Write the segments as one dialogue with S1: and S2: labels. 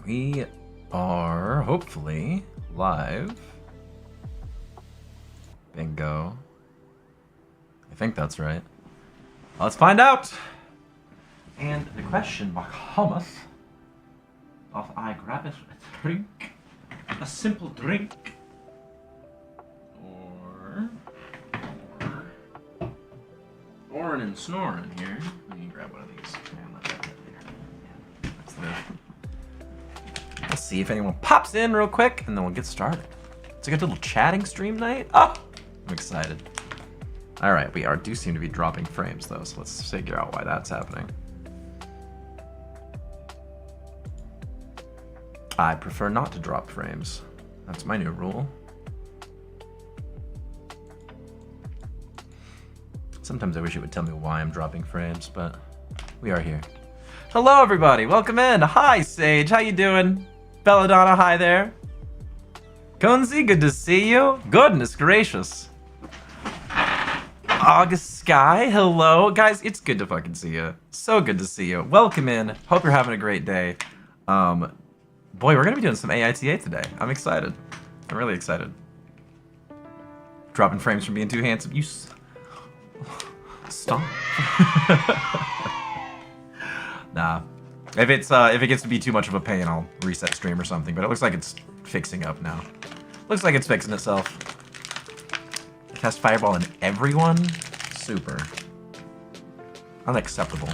S1: We are hopefully live. Bingo. I think that's right. Let's find out. And the question becomes, does I grab a drink, a simple drink, or an snoring here? Let me grab one of these. That's the. Let's see if anyone pops in real quick, and then we'll get started. It's a good little chatting stream night. Oh, I'm excited. All right, we do seem to be dropping frames though, so let's figure out why that's happening. I prefer not to drop frames. That's my new rule. Sometimes I wish it would tell me why I'm dropping frames, but we are here. Hello, everybody. Welcome in. Hi, Sage. How you doing? Belladonna, hi there. Conzi, good to see you. Goodness gracious. August Sky, hello. Guys, it's good to fucking see you. So good to see you. Welcome in. Hope you're having a great day. Boy, we're going to be doing some AITA today. I'm excited. I'm really excited. Dropping frames from being too handsome. You stop. Nah. If it gets to be too much of a pain, I'll reset stream or something. But it looks like it's fixing up now. Looks like it's fixing itself. Cast Fireball on everyone? Super. Unacceptable.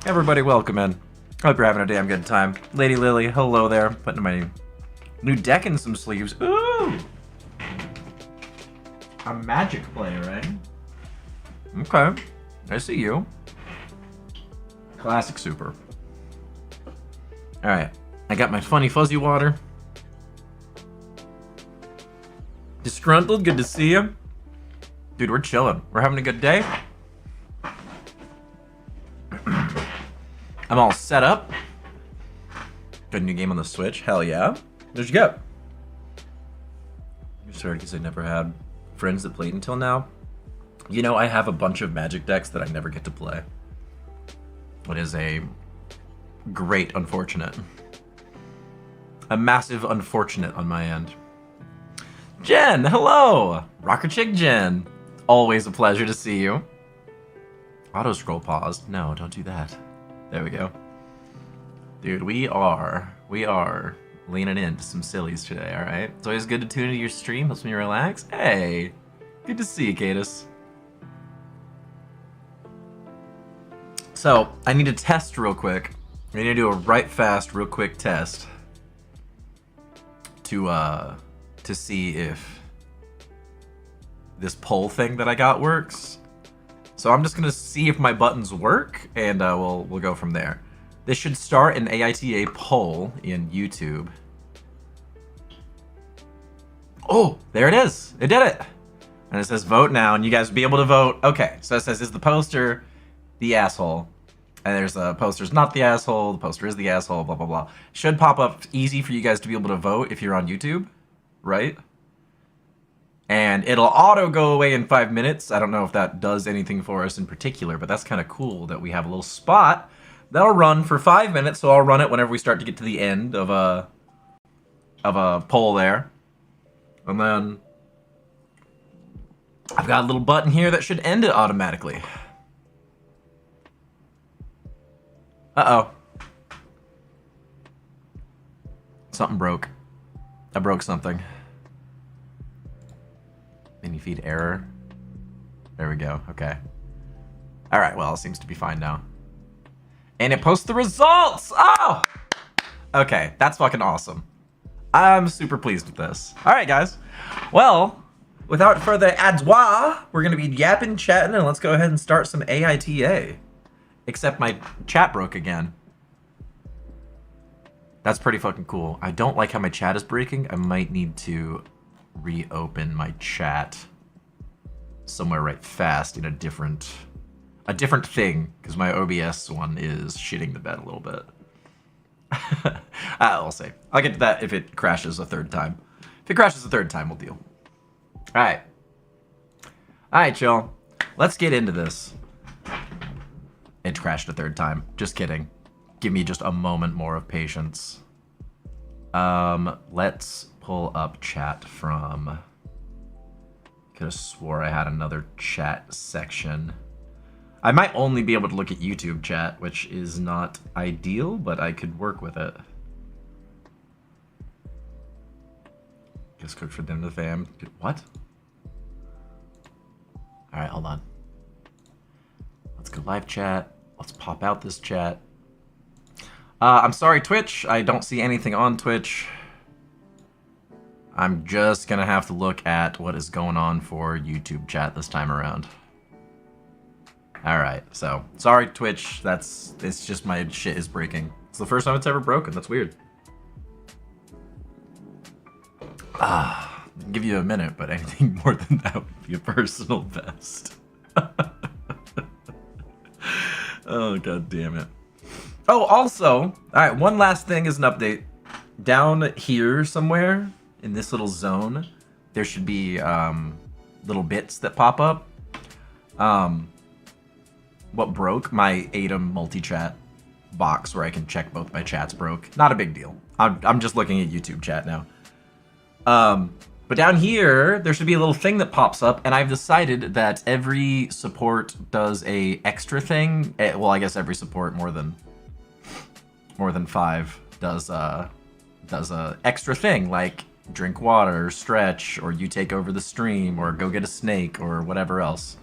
S1: Everybody welcome in. Hope you're having a damn good time. Lady Lily, hello there. Putting my new deck in some sleeves. Ooh! A magic play, right? Okay. I see you. Classic super. Alright. I got my funny fuzzy water. Disgruntled, good to see you. Dude, we're chilling. We're having a good day. I'm all set up. Good new game on the Switch. Hell yeah. What'd you get? I'm sorry because I never had friends that played until now. You know, I have a bunch of Magic decks that I never get to play. What is a great unfortunate. A massive unfortunate on my end. Jen, hello! Rocker Chick Jen. Always a pleasure to see you. Auto scroll paused. No, don't do that. There we go. Dude, we are leaning into some sillies today, alright? It's always good to tune into your stream, helps me relax. Hey! Good to see you, Cadus. So, I need to test real quick. I need to do a right fast, real quick test. To see if this poll thing that I got works. So I'm just gonna see if my buttons work, and we'll go from there. This should start an AITA poll in YouTube. Oh, there it is. It did it. And it says vote now, and you guys will be able to vote. Okay, so it says, is the poster the asshole? And there's a poster's not the asshole, the poster is the asshole, blah, blah, blah. Should pop up easy for you guys to be able to vote if you're on YouTube, right? And it'll auto go away in 5 minutes. I don't know if that does anything for us in particular, but that's kind of cool that we have a little spot that'll run for 5 minutes. So I'll run it whenever we start to get to the end of a poll there. And then I've got a little button here that should end it automatically. Uh-oh. Something broke. I broke something. Menu feed error. There we go. Okay. Alright, well, it seems to be fine now. And it posts the results! Oh! Okay, that's fucking awesome. I'm super pleased with this. Alright, guys. Well, without further ado, we're gonna be yapping, chatting, and let's go ahead and start some AITA. Except my chat broke again. That's pretty fucking cool. I don't like how my chat is breaking. I might need to reopen my chat somewhere right fast in a different thing, because my OBS one is shitting the bed a little bit. I'll say. I'll get to that if it crashes a third time. If it crashes a third time, we'll deal. Alright. Alright, y'all. Let's get into this. It crashed a third time. Just kidding. give me just a moment more of patience. Let's pull up chat from... Could have swore I had another chat section. I might only be able to look at YouTube chat, which is not ideal, but I could work with it. Just cook for dinner, the fam. What? Alright, hold on. Let's go live chat. Let's pop out this chat. I'm sorry, Twitch. I don't see anything on Twitch. I'm just gonna have to look at what is going on for YouTube chat this time around. Alright, so sorry, Twitch. It's just my shit is breaking. It's the first time it's ever broken. That's weird. I'll give you a minute, but anything more than that would be a personal best. Oh, god damn it. Oh, also, alright, one last thing is an update. Down here somewhere, in this little zone, there should be little bits that pop up. What broke? My AITA multi-chat box where I can check both my chats broke. Not a big deal. I'm just looking at YouTube chat now. But down here, there should be a little thing that pops up, and I've decided that every support does a extra thing. Well, I guess every support more than 5 does a extra thing, like drink water, or stretch, or you take over the stream, or go get a snake, or whatever else.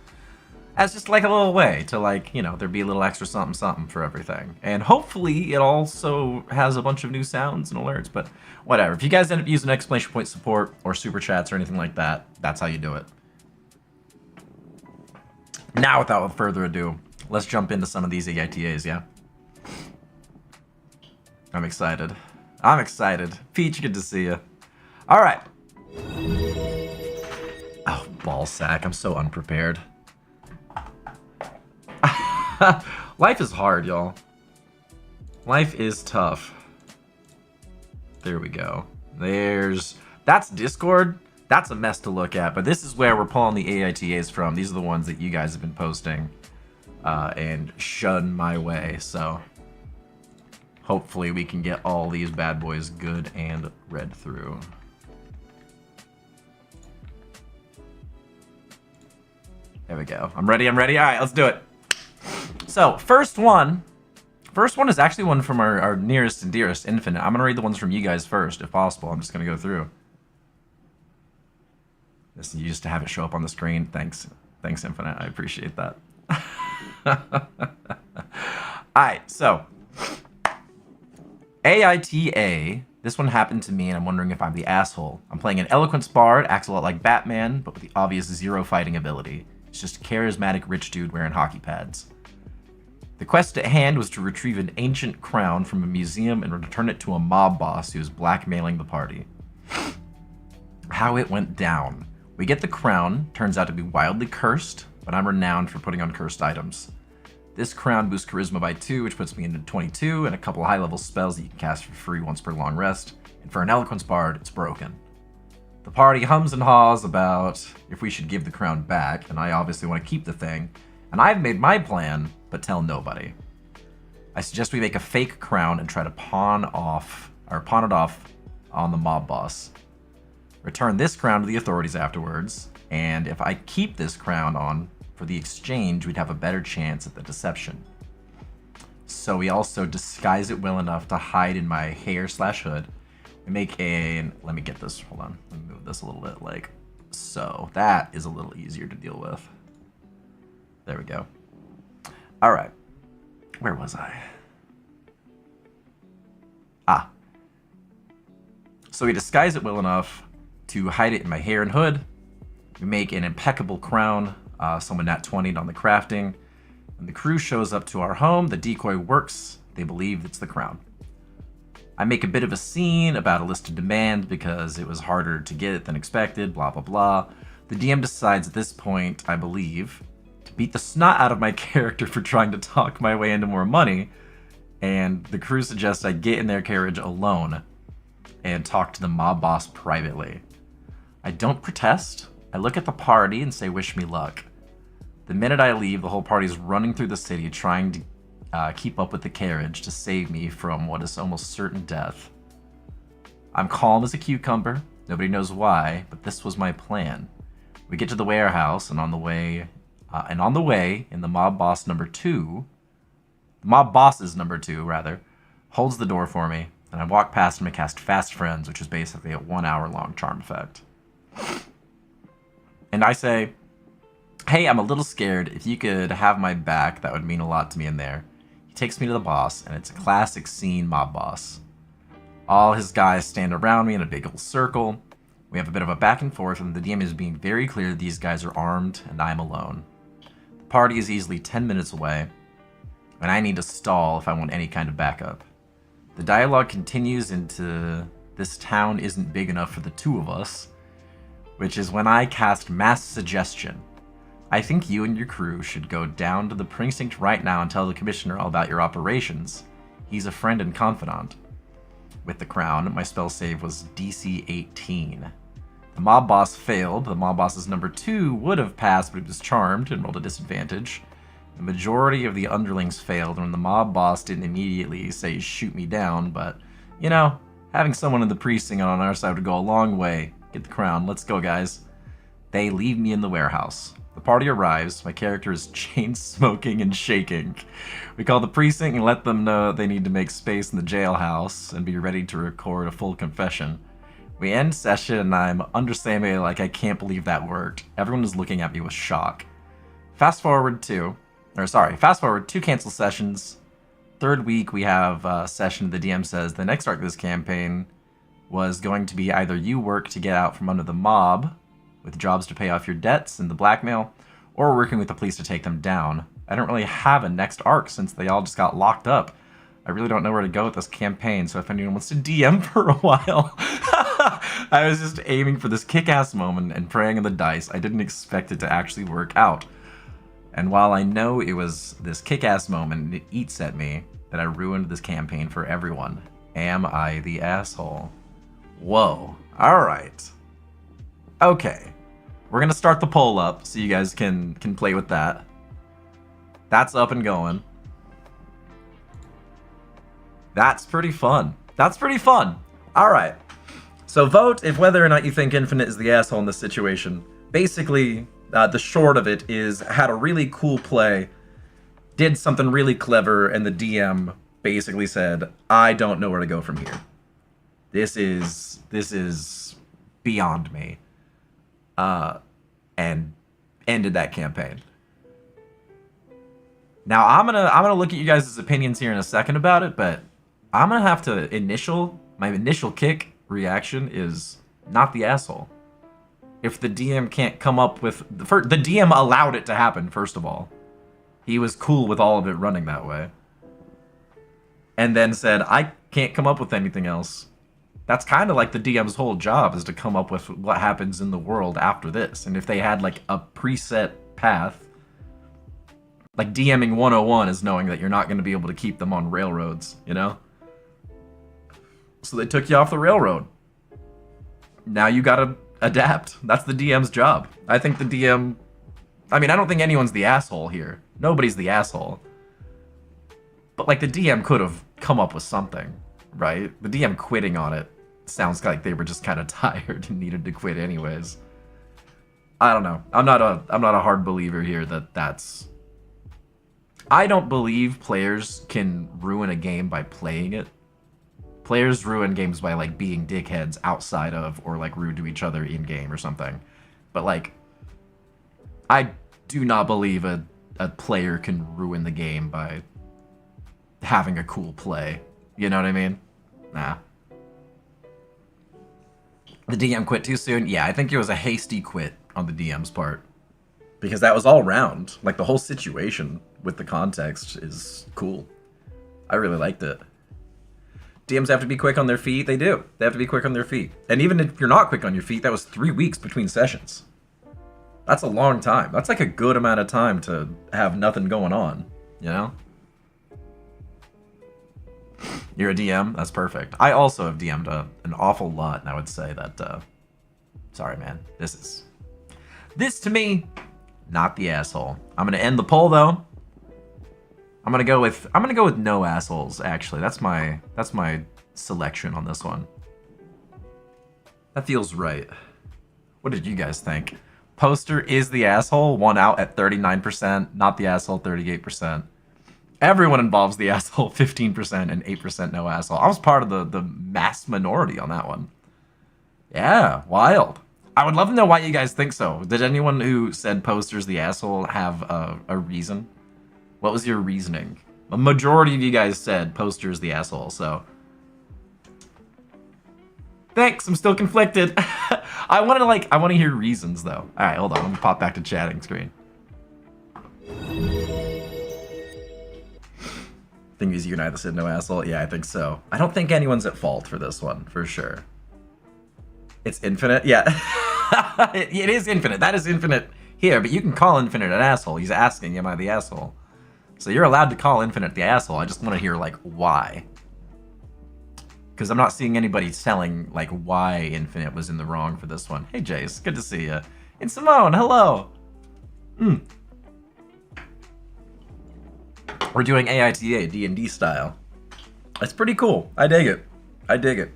S1: As just like a little way to, like, you know, there'd be a little extra something something for everything. And hopefully it also has a bunch of new sounds and alerts, but whatever. If you guys end up using exclamation point support or super chats or anything like that, that's how you do it. Now, without further ado, let's jump into some of these AITAs, yeah? I'm excited. I'm excited. Peach, good to see you. All right. Oh, ball sack. I'm so unprepared. Life is hard, y'all. Life is tough. There we go. That's Discord. That's a mess to look at, but this is where we're pulling the AITAs from. These are the ones that you guys have been posting and shun my way, so hopefully we can get all these bad boys good and read through. There we go. I'm ready. All right, let's do it. So, first one is actually one from our nearest and dearest, Infinite. I'm going to read the ones from you guys first, if possible. I'm just going to go through. This you used to have it show up on the screen. Thanks, Infinite. I appreciate that. Alright, so AITA. This one happened to me, and I'm wondering if I'm the asshole. I'm playing an Eloquence Bard, acts a lot like Batman, but with the obvious 0 fighting ability. It's just a charismatic rich dude wearing hockey pads. The quest at hand was to retrieve an ancient crown from a museum and return it to a mob boss who was blackmailing the party. How it went down. We get the crown, turns out to be wildly cursed, but I'm renowned for putting on cursed items. This crown boosts charisma by 2, which puts me into 22, and a couple of high-level spells that you can cast for free once per long rest. And for an Eloquence Bard, it's broken. The party hums and haws about if we should give the crown back, and I obviously want to keep the thing, and I've made my plan, but tell nobody. I suggest we make a fake crown and try to pawn it off on the mob boss. Return this crown to the authorities afterwards, and if I keep this crown on for the exchange, we'd have a better chance at the deception. So we also disguise it well enough to hide in my hair/hood. We make let me get this, hold on, let me move this a little bit, like so. That is a little easier to deal with. There we go. All right, where was I? So we disguise it well enough to hide it in my hair and hood. We make an impeccable crown, someone nat 20'd on the crafting. When the crew shows up to our home, the decoy works. They believe it's the crown. I make a bit of a scene about a list of demands because it was harder to get than expected, blah, blah, blah. The DM decides at this point, I believe, to beat the snot out of my character for trying to talk my way into more money, and the crew suggests I get in their carriage alone and talk to the mob boss privately. I don't protest. I look at the party and say, wish me luck. The minute I leave, the whole party's running through the city trying to keep up with the carriage to save me from what is almost certain death. I'm calm as a cucumber. Nobody knows why, but this was my plan. We get to the warehouse, and on the way, in the mob boss number 2, mob bosses number 2 rather, holds the door for me, and I walk past him and cast Fast Friends, which is basically a 1 hour long charm effect. And I say, hey, I'm a little scared. If you could have my back, that would mean a lot to me in there. He takes me to the boss, and it's a classic scene mob boss. All his guys stand around me in a big old circle. We have a bit of a back and forth, and the DM is being very clear that these guys are armed, and I'm alone. The party is easily 10 minutes away, and I need to stall if I want any kind of backup. The dialogue continues into this town isn't big enough for the two of us, which is when I cast Mass Suggestion. I think you and your crew should go down to the precinct right now and tell the commissioner all about your operations. He's a friend and confidant. With the crown, my spell save was DC 18. The mob boss failed. The mob boss's number 2 would have passed, but he was charmed and rolled a disadvantage. The majority of the underlings failed, and the mob boss didn't immediately say shoot me down, but, you know, having someone in the precinct on our side would go a long way. Get the crown. Let's go, guys. They leave me in the warehouse. The party arrives. My character is chain-smoking and shaking. We call the precinct and let them know they need to make space in the jailhouse and be ready to record a full confession. We end session and I'm understanding like I can't believe that worked. Everyone is looking at me with shock. Fast forward 2 cancel sessions. Third week we have a session. The DM says the next arc of this campaign was going to be either you work to get out from under the mob with jobs to pay off your debts and the blackmail, or working with the police to take them down. I don't really have a next arc since they all just got locked up. I really don't know where to go with this campaign, so if anyone wants to DM for a while. I was just aiming for this kick-ass moment and praying on the dice. I didn't expect it to actually work out. And while I know it was this kick-ass moment and it eats at me that I ruined this campaign for everyone, am I the asshole? Whoa. Alright. Okay. We're gonna start the poll up so you guys can play with that. That's up and going. That's pretty fun. Alright. So vote if whether or not you think Infinite is the asshole in this situation. Basically, the short of it is had a really cool play, did something really clever, and the DM basically said, I don't know where to go from here. This is beyond me. And ended that campaign. Now I'm gonna look at you guys' opinions here in a second about it, but I'm gonna have to my initial kick reaction is not the asshole. If the DM can't come up with the DM allowed it to happen, first of all. He was cool with all of it running that way. And then said, I can't come up with anything else. That's kind of like the DM's whole job, is to come up with what happens in the world after this. And if they had like a preset path, like DMing 101 is knowing that you're not going to be able to keep them on railroads, you know? So they took you off the railroad. Now you gotta adapt. That's the DM's job. I think the DM... I mean, I don't think anyone's the asshole here. Nobody's the asshole. But like the DM could have come up with something, right? The DM quitting on it sounds like they were just kind of tired and needed to quit anyways. I don't know. I'm not a hard believer here that that's... I don't believe players can ruin a game by playing it. Players ruin games by like being dickheads outside of, or like rude to each other in game or something. But like, I do not believe a player can ruin the game by having a cool play. You know what I mean? Nah. The DM quit too soon? Yeah, I think it was a hasty quit on the DM's part. Because that was all round. Like, the whole situation with the context is cool. I really liked it. DMs have to be quick on their feet. They do. They have to be quick on their feet. And even if you're not quick on your feet, that was 3 weeks between sessions. That's a long time. That's like a good amount of time to have nothing going on, you know? You're a DM? That's perfect. I also have DM'd an awful lot, and I would say that, sorry, man. This to me, not the asshole. I'm going to end the poll, though. I'm I'm gonna go with no assholes. Actually, that's my selection on this one. That feels right. What did you guys think? Poster is the asshole. One out at 39%. Not the asshole 38%. Everyone involves the asshole 15% and 8% no asshole. I was part of the mass minority on that one. Yeah, wild. I would love to know why you guys think so. Did anyone who said Poster's the asshole have a reason? What was your reasoning? A majority of you guys said Poster's the asshole, so... Thanks, I'm still conflicted. I want to hear reasons, though. Alright, hold on, let me pop back to chatting screen. Think it was you and I that said no asshole? Yeah, I think so. I don't think anyone's at fault for this one, for sure. It's infinite? Yeah. It is infinite. That is infinite here, but you can call infinite an asshole. He's asking, am I the asshole? So you're allowed to call infinite the asshole. I just want to hear, like, why. Because I'm not seeing anybody telling, like, why infinite was in the wrong for this one. Hey, Jace. Good to see you. And Simone, hello. We're doing AITA, D&D style. It's pretty cool. I dig it. I dig it.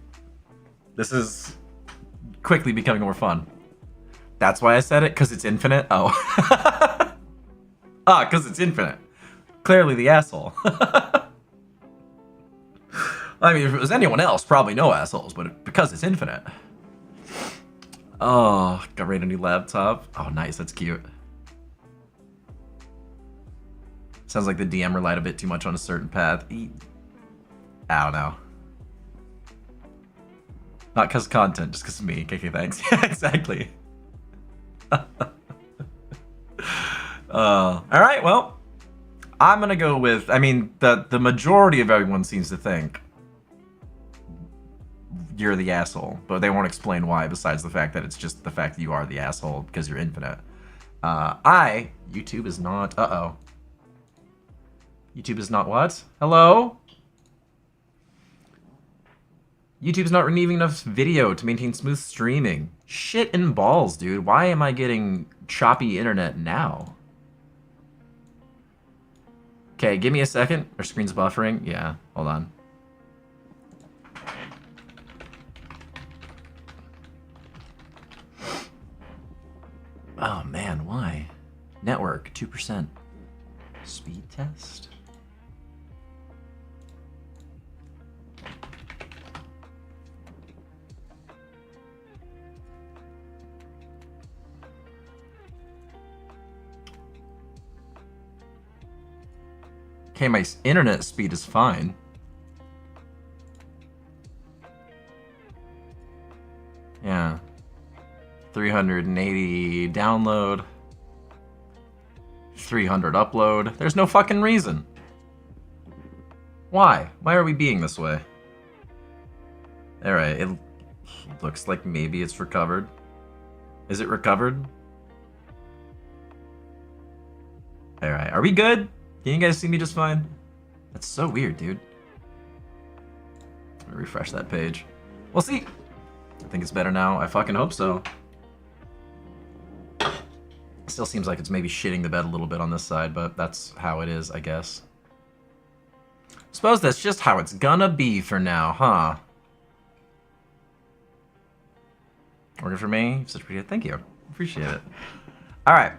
S1: This is quickly becoming more fun. That's why I said it, because it's infinite? Oh. Ah, because it's infinite. Clearly the asshole. I mean, if it was anyone else, probably no assholes, but because it's infinite. Oh, got right a new laptop. Oh, nice. That's cute. Sounds like the DM relied a bit too much on a certain path. I don't know. Not because of content, just because of me. KK, thanks. Yeah, exactly. All right, well, I'm going to go with, I mean, the majority of everyone seems to think you're the asshole, but they won't explain why besides the fact that it's just the fact that you are the asshole because you're infinite. YouTube is not, YouTube is not what? Hello? YouTube's not retrieving enough video to maintain smooth streaming. Shit and balls, dude. Why am I getting choppy internet now? Okay, give me a second. Our screen's buffering. Yeah, hold on. Oh man, why? Network, 2%. Speed test? Okay, my internet speed is fine. Yeah. 380 download. 300 upload. There's no fucking reason. Why? Why are we being this way? Alright, it looks like maybe it's recovered. Is it recovered? Alright, are we good? Can you guys see me just fine? That's so weird, dude. Let me refresh that page. We'll see. I think it's better now. I fucking hope so. Still seems like it's maybe shitting the bed a little bit on this side, but that's how it is, I guess. Suppose that's just how it's gonna be for now, huh? Working for me? Such pretty good. Thank you. Appreciate it. Alright.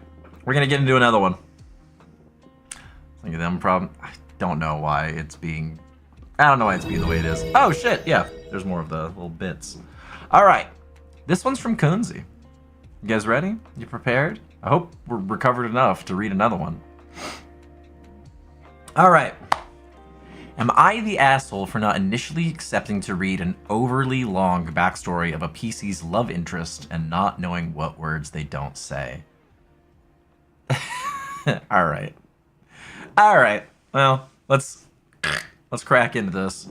S1: We're gonna get into another one. Look at them problem. I don't know why it's being... I don't know why it's being the way it is. Oh, shit. Yeah. There's more of the little bits. All right. This one's from Kunzi. You guys ready? You prepared? I hope we're recovered enough to read another one. All right. Am I the asshole for not initially accepting to read an overly long backstory of a PC's love interest and not knowing what words they don't say? All right. All right, well, let's crack into this.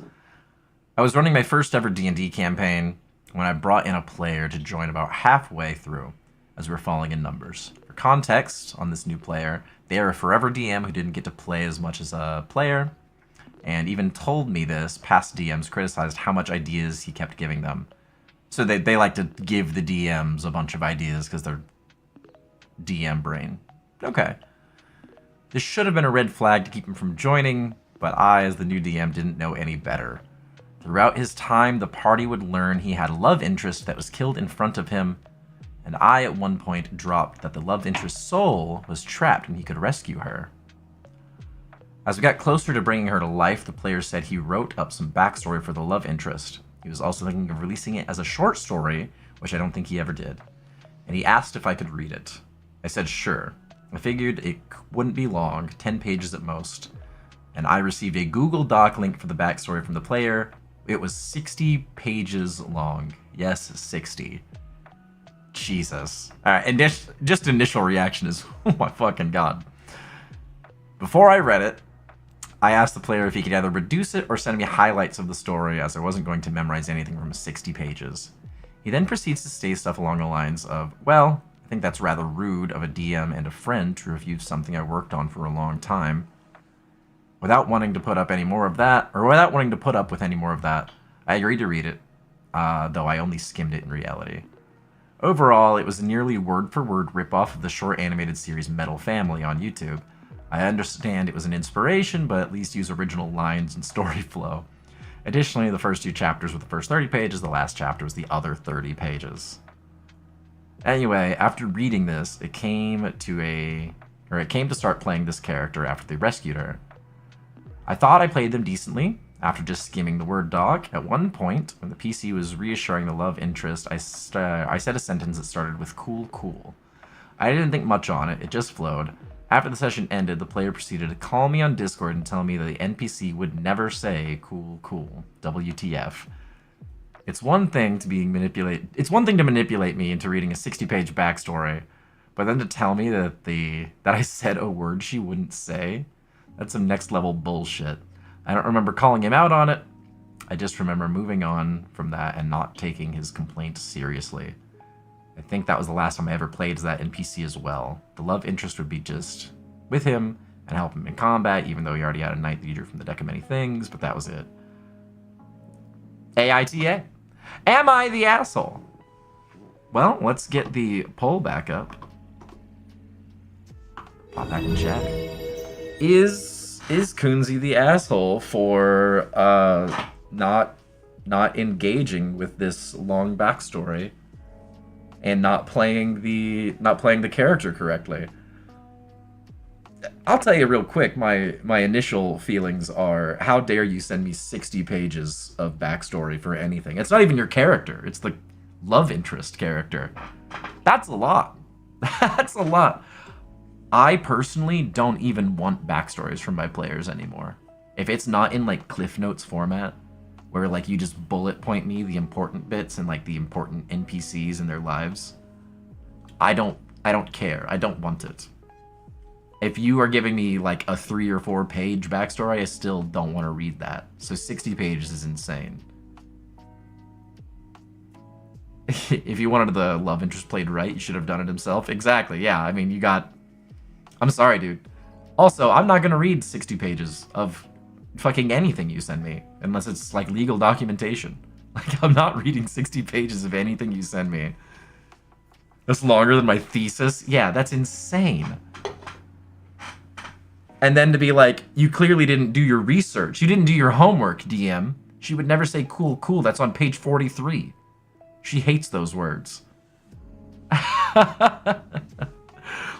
S1: I was running my first ever D&D campaign when I brought in a player to join about halfway through as we were falling in numbers. For context on this new player, they are a forever DM who didn't get to play as much as a player, and even told me this, past DMs criticized how much ideas he kept giving them. So they like to give the DMs a bunch of ideas because they're DM brain. Okay. This should have been a red flag to keep him from joining, but I, as the new DM, didn't know any better. Throughout his time, the party would learn he had a love interest that was killed in front of him, and I at one point dropped that the love interest's soul was trapped and he could rescue her. As we got closer to bringing her to life, the player said he wrote up some backstory for the love interest. He was also thinking of releasing it as a short story, which I don't think he ever did. And he asked if I could read it. I said sure. I figured it wouldn't be long, 10 pages at most. And I received a Google Doc link for the backstory from the player. It was 60 pages long. Yes, 60. Jesus. Alright, and just initial reaction is, oh my fucking god. Before I read it, I asked the player if he could either reduce it or send me highlights of the story, as I wasn't going to memorize anything from 60 pages. He then proceeds to say stuff along the lines of, well, I think that's rather rude of a DM and a friend to review something I worked on for a long time. Without wanting to put up any more of that, or without wanting to put up with any more of that, I agreed to read it, though I only skimmed it in reality. Overall, it was a nearly word-for-word ripoff of the short animated series Metal Family on YouTube. I understand it was an inspiration, but at least use original lines and story flow. Additionally, the first 2 chapters were the first 30 pages, the last chapter was the other 30 pages. Anyway, after reading this, it came to start playing this character after they rescued her. I thought I played them decently, after just skimming the Word doc. At one point, when the PC was reassuring the love interest, I said a sentence that started with cool, cool. I didn't think much on it, it just flowed. After the session ended, the player proceeded to call me on Discord and tell me that the NPC would never say cool, cool, WTF. It's one thing to manipulate me into reading a 60-page backstory, but then to tell me that I said a word she wouldn't say, that's some next level bullshit. I don't remember calling him out on it. I just remember moving on from that and not taking his complaint seriously. I think that was the last time I ever played as that NPC as well. The love interest would be just with him and help him in combat, even though he already had a knight that he drew from the deck of many things, but that was it. AITA. Am I the asshole? Well, let's get the poll back up. Pop back in chat. Is Kunzi the asshole for not engaging with this long backstory and not playing the character correctly? I'll tell you real quick, my initial feelings are, how dare you send me 60 pages of backstory for anything? It's not even your character, it's the love interest character. That's a lot. That's a lot. I personally don't even want backstories from my players anymore. If it's not in like Cliff Notes format, where like you just bullet point me the important bits and like the important NPCs and their lives, I don't care. I don't want it. If you are giving me like a 3 or 4 page backstory, I still don't want to read that. So 60 pages is insane. If you wanted the love interest played right, you should have done it himself. Exactly, yeah. I mean, I'm sorry, dude. Also, I'm not gonna read 60 pages of fucking anything you send me, unless it's like legal documentation. Like, I'm not reading 60 pages of anything you send me. That's longer than my thesis? Yeah, that's insane. And then to be like, you clearly didn't do your research. You didn't do your homework, DM. She would never say cool, cool. That's on page 43. She hates those words.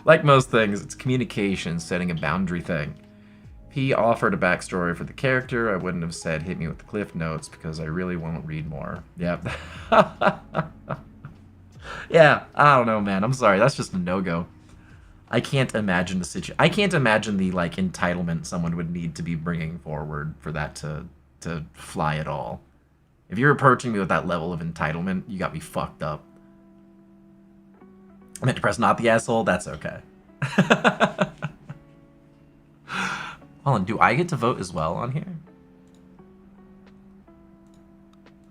S1: Like most things, it's communication, setting a boundary thing. He offered a backstory for the character. I wouldn't have said hit me with the Cliff Notes because I really won't read more. Yep. Yeah, I don't know, man. I'm sorry. That's just a no-go. I can't imagine the situation. I can't imagine the like entitlement someone would need to be bringing forward for that to fly at all. If you're approaching me with that level of entitlement, you got me fucked up. I meant to press not the asshole. That's okay. Hold on, do I get to vote as well on here?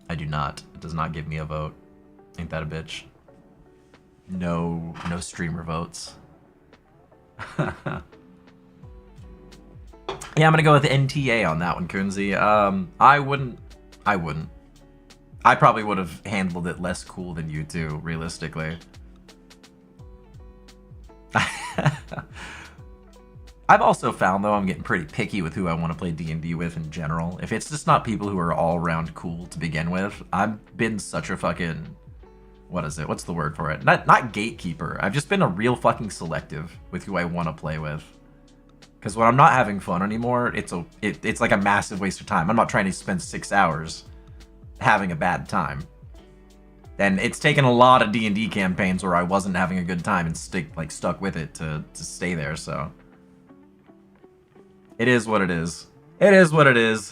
S1: I do not. It does not give me a vote. Ain't that a bitch? No streamer votes. Yeah, I'm gonna go with NTA on that one, Kunzi. I wouldn't. I probably would have handled it less cool than you two, I've also found, though, I'm getting pretty picky with who I want to play D&D with in general. If it's just not people who are all-around cool to begin with, I've been such a fucking... What is it? What's the word for it? Not gatekeeper. I've just been a real fucking selective with who I want to play with. Because when I'm not having fun anymore, it's like a massive waste of time. I'm not trying to spend 6 hours having a bad time. And it's taken a lot of D&D campaigns where I wasn't having a good time and stuck with it to stay there, so... It is what it is. It is what it is.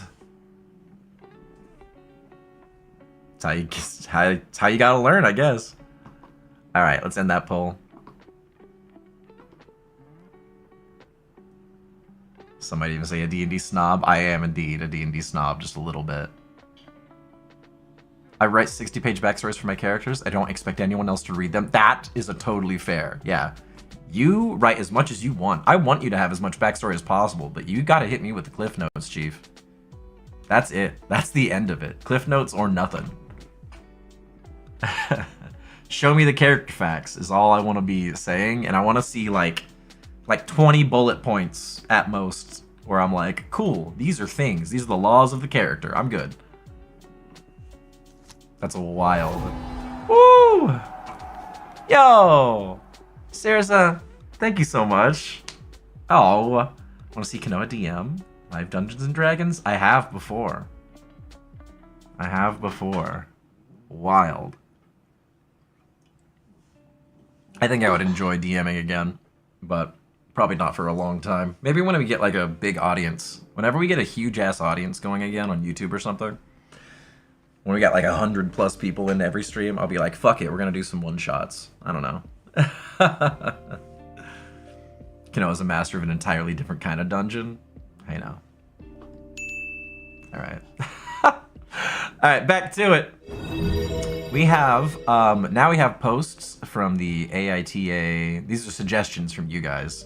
S1: It's how you gotta learn, I guess. Alright, let's end that poll. Some might even say a D&D snob. I am indeed a D&D snob, just a little bit. I write 60-page backstories for my characters. I don't expect anyone else to read them. That is a totally fair. Yeah. You write as much as you want. I want you to have as much backstory as possible, but you gotta hit me with the Cliff Notes, Chief. That's it. That's the end of it. Cliff Notes or nothing. Show me the character facts is all I want to be saying, and I want to see like 20 bullet points at most where I'm like, cool, these are things. These are the laws of the character. I'm good. That's wild. Woo! Yo! Sarah, thank you so much. Oh, want to see Kanoa DM? Live Dungeons and Dragons? I have before. Wild. I think I would enjoy DMing again, but probably not for a long time. Maybe when we get like a big audience. Whenever we get a huge ass audience going again on YouTube or something. When we got like 100+ people in every stream, I'll be like, fuck it, we're gonna do some one-shots. I don't know. Kanoa's a master of an entirely different kind of dungeon. I know. Alright. Alright, back to it. We have, now we have posts from the AITA. These are suggestions from you guys.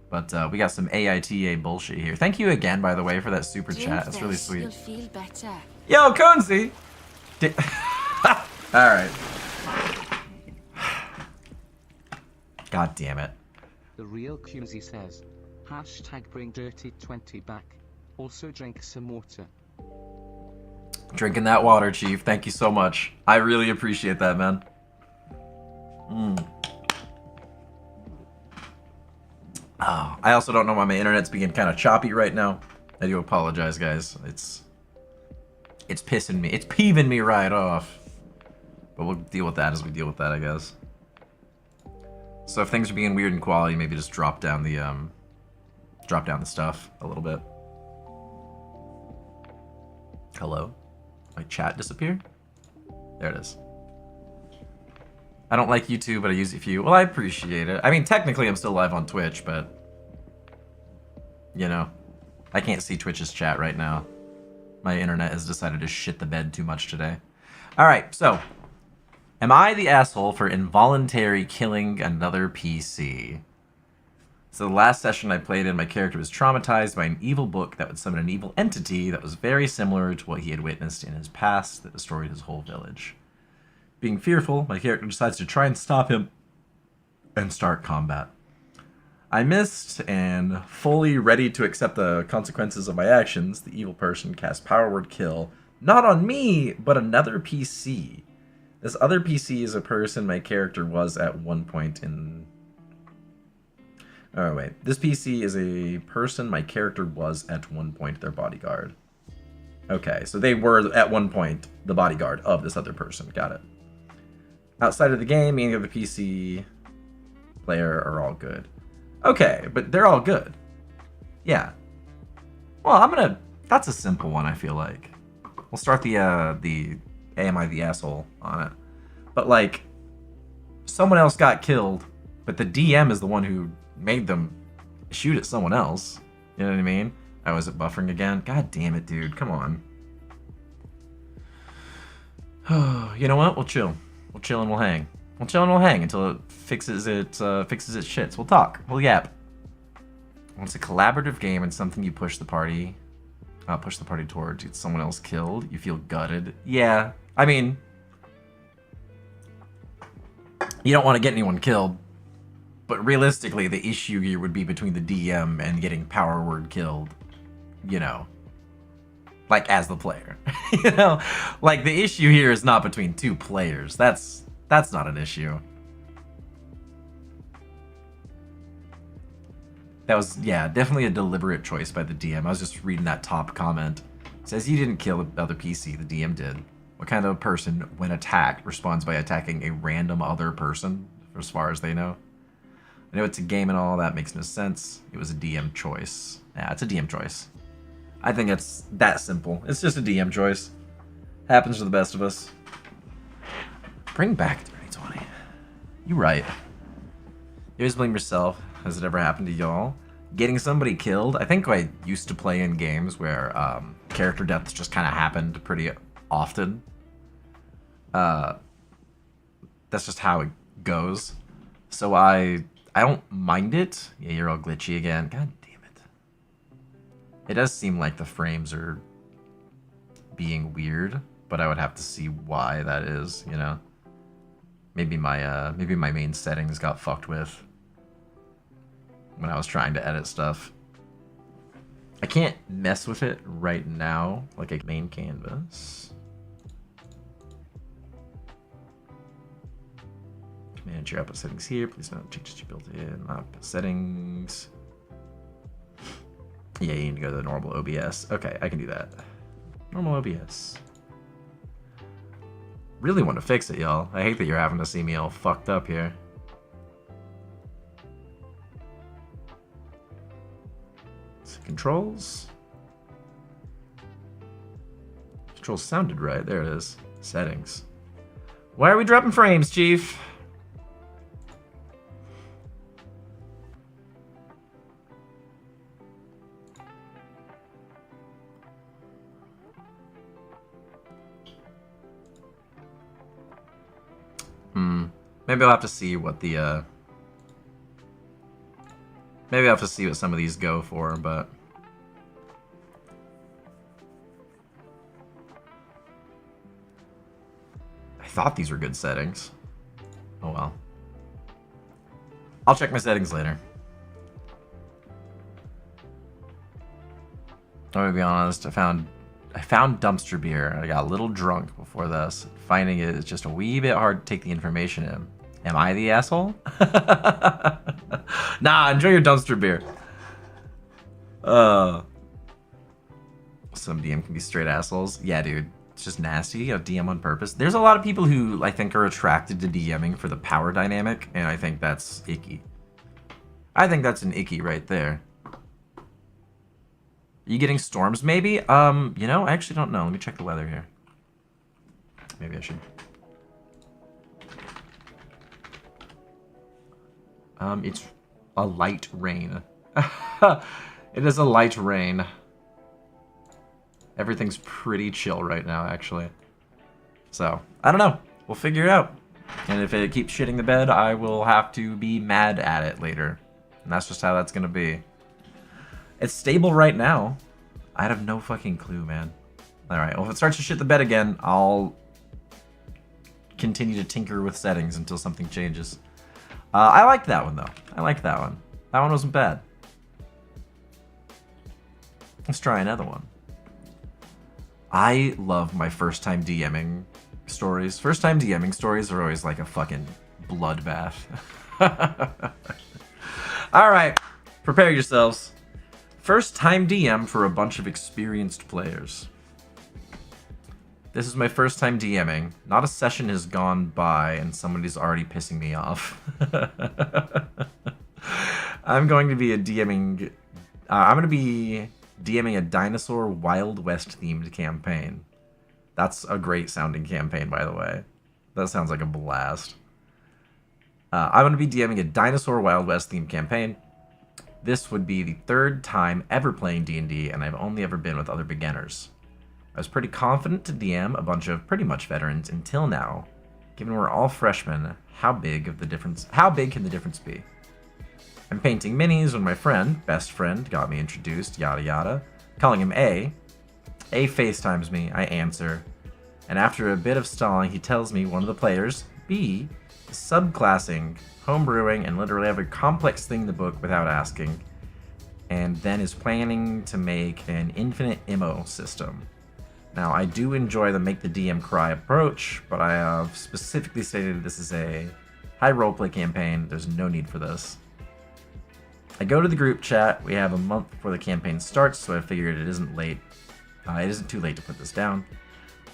S1: But we got some AITA bullshit here. Thank you again, by the way, for that super chat. That's really sweet.
S2: You'll feel better.
S1: Yo, Conzi! Alright. God damn it.
S3: The real Cusey says, #bring dirty 20 back. Also drink some water.
S1: Drinking that water, Chief. Thank you so much. I really appreciate that, man. Oh, I also don't know why my internet's being kind of choppy right now. I do apologize, guys. It's pissing me. It's peeving me right off. But we'll deal with that as we deal with that, I guess. So if things are being weird in quality, maybe just drop down the stuff a little bit. Hello? My chat disappeared? There it is. I don't like YouTube, but I use it for you. Well, I appreciate it. I mean, technically I'm still live on Twitch, but... You know, I can't see Twitch's chat right now. My internet has decided to shit the bed too much today. Alright, so... Am I the asshole for involuntary killing another PC? So the last session I played in, my character was traumatized by an evil book that would summon an evil entity that was very similar to what he had witnessed in his past that destroyed his whole village. Being fearful, my character decides to try and stop him and start combat. I missed, and fully ready to accept the consequences of my actions, the evil person cast Power Word Kill, not on me, but another PC. This other PC is a person my character was at one point in... Oh, wait. This PC is a person my character was at one point their bodyguard. Okay, so they were at one point the bodyguard of this other person. Got it. Outside of the game, me and the PC player are all good. Okay, but they're all good. Yeah. Well, that's a simple one, I feel like. We'll start the Am I the asshole on it. But, like, someone else got killed, but the DM is the one who made them shoot at someone else. You know what I mean? Oh, is it buffering again? God damn it, dude. Come on. You know what? We'll chill. We'll chill and we'll hang. We'll chill and we'll hang until it fixes its shits. We'll talk. We'll yap. When it's a collaborative game and something you push the party towards, it's someone else killed, you feel gutted. Yeah, I mean, you don't want to get anyone killed. But realistically, the issue here would be between the DM and getting power word killed, you know, like as the player. You know, like the issue here is not between two players. That's not an issue. That was, yeah, definitely a deliberate choice by the DM. I was just reading that top comment. It says, you didn't kill the other PC, the DM did. What kind of person, when attacked, responds by attacking a random other person, as far as they know? I know it's a game and all, that makes no sense. It was a DM choice. Yeah, it's a DM choice. I think it's that simple. It's just a DM choice. Happens to the best of us. Bring back 3020. You right. You always blame yourself. Has it ever happened to y'all? Getting somebody killed? I think I used to play in games where character deaths just kind of happened pretty often. That's just how it goes. So I don't mind it. Yeah, you're all glitchy again. God damn it. It does seem like the frames are being weird, but I would have to see why that is, you know? Maybe my main settings got fucked with when I was trying to edit stuff. I can't mess with it right now, like a main canvas. Manage your output settings here. Please don't change what you built in. Output settings. Yeah, you need to go to the normal OBS. Okay, I can do that. Normal OBS. Really want to fix it, y'all. I hate that you're having to see me all fucked up here. Controls. Controls sounded right. There it is. Settings. Why are we dropping frames, Chief? Maybe I'll have to see what the maybe I'll have to see what some of these go for, but I thought these were good settings. Oh well. I'll check my settings later. I'm gonna be honest, I found dumpster beer. I got a little drunk before this. Finding it is just a wee bit hard to take the information in. Am I the asshole? Nah, enjoy your dumpster beer. Some DM can be straight assholes. Yeah, dude. It's just nasty. You know, DM on purpose. There's a lot of people who I think are attracted to DMing for the power dynamic, and I think that's icky. I think that's an icky right there. Are you getting storms, maybe? You know, I actually don't know. Let me check the weather here. Maybe I should. It's a light rain. It is a light rain. Everything's pretty chill right now, actually. So, I don't know. We'll figure it out. And if it keeps shitting the bed, I will have to be mad at it later. And that's just how that's gonna be. It's stable right now. I have no fucking clue, man. Alright, well if it starts to shit the bed again, I'll continue to tinker with settings until something changes. I liked that one, though. I liked that one. That one wasn't bad. Let's try another one. I love my first time DMing stories. First time DMing stories are always like a fucking bloodbath. Alright, prepare yourselves. First time DM for a bunch of experienced players. This is my first time DMing. Not a session has gone by and somebody's already pissing me off. I'm going to be DMing a dinosaur Wild West themed campaign. That's a great sounding campaign, by the way. That sounds like a blast. I'm going to be DMing a dinosaur Wild West themed campaign. This would be the third time ever playing D&D, and I've only ever been with other beginners. I was pretty confident to DM a bunch of pretty much veterans until now. Given we're all freshmen, how big can the difference be? I'm painting minis when my best friend, got me introduced, yada yada. Calling him A. A FaceTimes me, I answer. And after a bit of stalling, he tells me one of the players, B, subclassing, homebrewing, and literally every complex thing in the book without asking, and then is planning to make an infinite MO system. Now, I do enjoy the make the DM cry approach, but I have specifically stated this is a high roleplay campaign. There's no need for this. I go to the group chat. We have a month before the campaign starts, so I figured it isn't late. It isn't too late to put this down.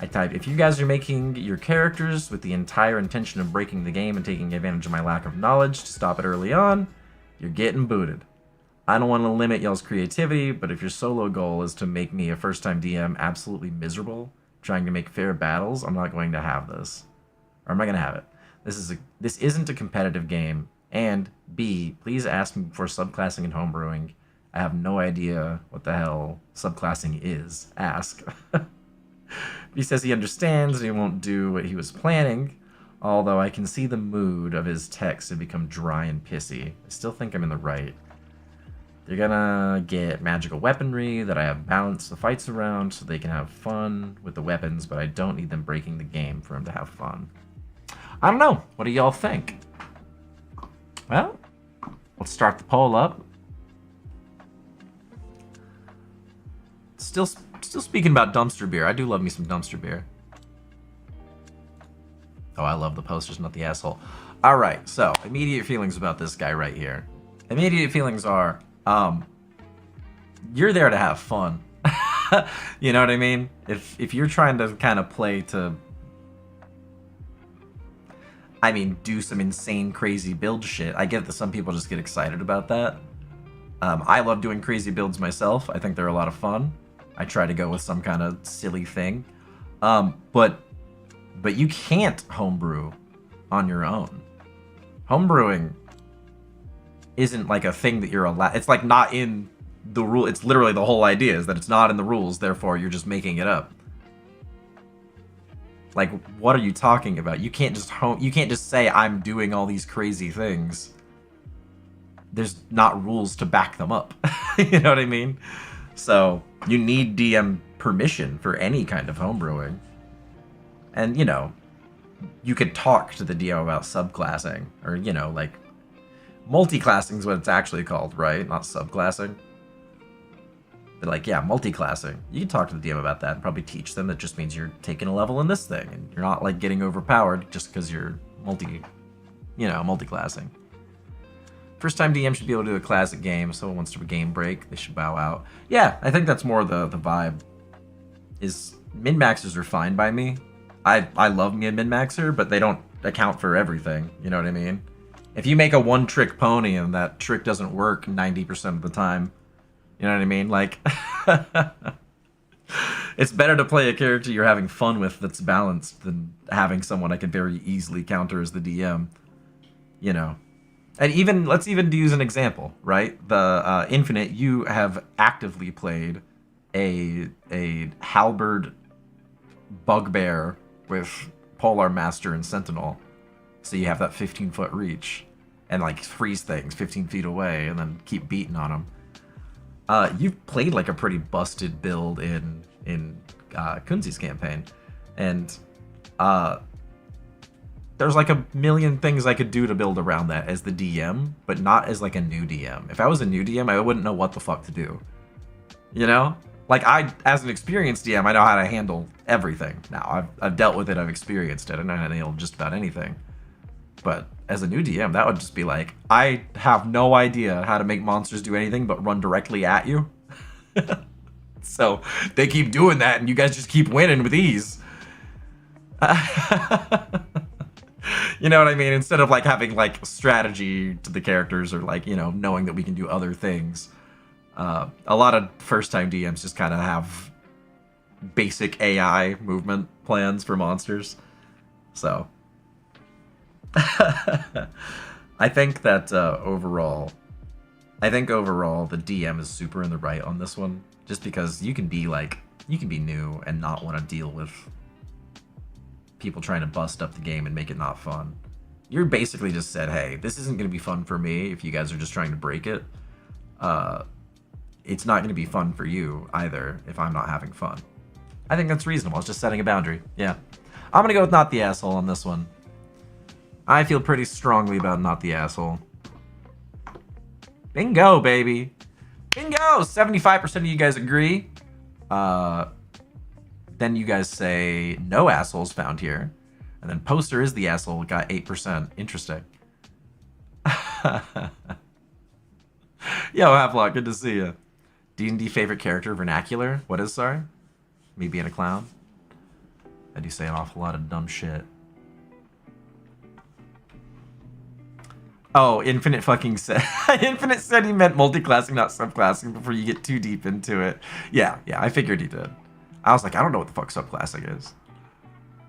S1: I type, if you guys are making your characters with the entire intention of breaking the game and taking advantage of my lack of knowledge to stop it early on, you're getting booted. I don't want to limit y'all's creativity, but if your solo goal is to make me a first-time DM absolutely miserable, trying to make fair battles, I'm not going to have this. Or am I going to have it? This isn't a competitive game. And B, please ask me before subclassing and homebrewing. I have no idea what the hell subclassing is. Ask. He says he understands and he won't do what he was planning, although I can see the mood of his text to become dry and pissy. I still think I'm in the right. They're gonna get magical weaponry that I have balanced the fights around so they can have fun with the weapons, but I don't need them breaking the game for them to have fun. I don't know. What do y'all think? Well, let's start the poll up. Still speaking about dumpster beer. I do love me some dumpster beer. Oh, I love the posters, not the asshole. All right, so immediate feelings about this guy right here. Immediate feelings are, you're there to have fun. You know what I mean? If you're trying to kind of play to, I mean, do some insane, crazy build shit. I get that some people just get excited about that. I love doing crazy builds myself. I think they're a lot of fun. I try to go with some kind of silly thing. But you can't homebrew on your own. Homebrewing isn't like a thing that you're allowed. It's like not in the rule. It's literally the whole idea is that it's not in the rules. Therefore, you're just making it up. Like, what are you talking about? You can't just say I'm doing all these crazy things. There's not rules to back them up. You know what I mean? So you need DM permission for any kind of homebrewing. And, you know, you could talk to the DM about subclassing, or, you know, like, multiclassing is what it's actually called, right? Not subclassing. But, like, yeah, multiclassing. You can talk to the DM about that and probably teach them that just means you're taking a level in this thing, and you're not, like, getting overpowered just because you're multiclassing. First time DM should be able to do a classic game. If someone wants to game break, they should bow out. Yeah, I think that's more the vibe. Is min-maxers are fine by me. I love me a min-maxer, but they don't account for everything. You know what I mean? If you make a one-trick pony and that trick doesn't work 90% of the time, you know what I mean? Like, it's better to play a character you're having fun with that's balanced than having someone I can very easily counter as the DM. You know. And let's even use an example, right? The Infinite, you have actively played a halberd bugbear with Polar Master and Sentinel. So you have that 15-foot reach and like freeze things 15 feet away and then keep beating on them. You've played like a pretty busted build in Kunzi's campaign. And there's like a million things I could do to build around that as the DM, but not as like a new DM. If I was a new DM, I wouldn't know what the fuck to do. You know? Like, as an experienced DM, I know how to handle everything now. I've dealt with it, I've experienced it, I know how to handle just about anything. But as a new DM, that would just be like, I have no idea how to make monsters do anything but run directly at you. So they keep doing that, and you guys just keep winning with ease. You know what I mean? Instead of like having like strategy to the characters or like, you know, knowing that we can do other things. A lot of first-time DMs just kind of have basic AI movement plans for monsters. So I think that overall the DM is super in the right on this one, just because you can be new and not want to deal with people trying to bust up the game and make it not fun. You're basically just said, hey, this isn't going to be fun for me if you guys are just trying to break it. It's not going to be fun for you either if I'm not having fun. I think that's reasonable. It's just setting a boundary. Yeah. I'm going to go with not the asshole on this one. I feel pretty strongly about not the asshole. Bingo, baby. Bingo! 75% of you guys agree. Then you guys say no assholes found here. And then Poster is the asshole, got 8%. Interesting. Yo, Havelock, good to see you. D&D favorite character, vernacular? What is, sorry? Me being a clown? I do say an awful lot of dumb shit. Oh, Infinite fucking said... Infinite said he meant multi-classing, not subclassing, before you get too deep into it. Yeah, I figured he did. I was like, I don't know what the fuck subclassing is.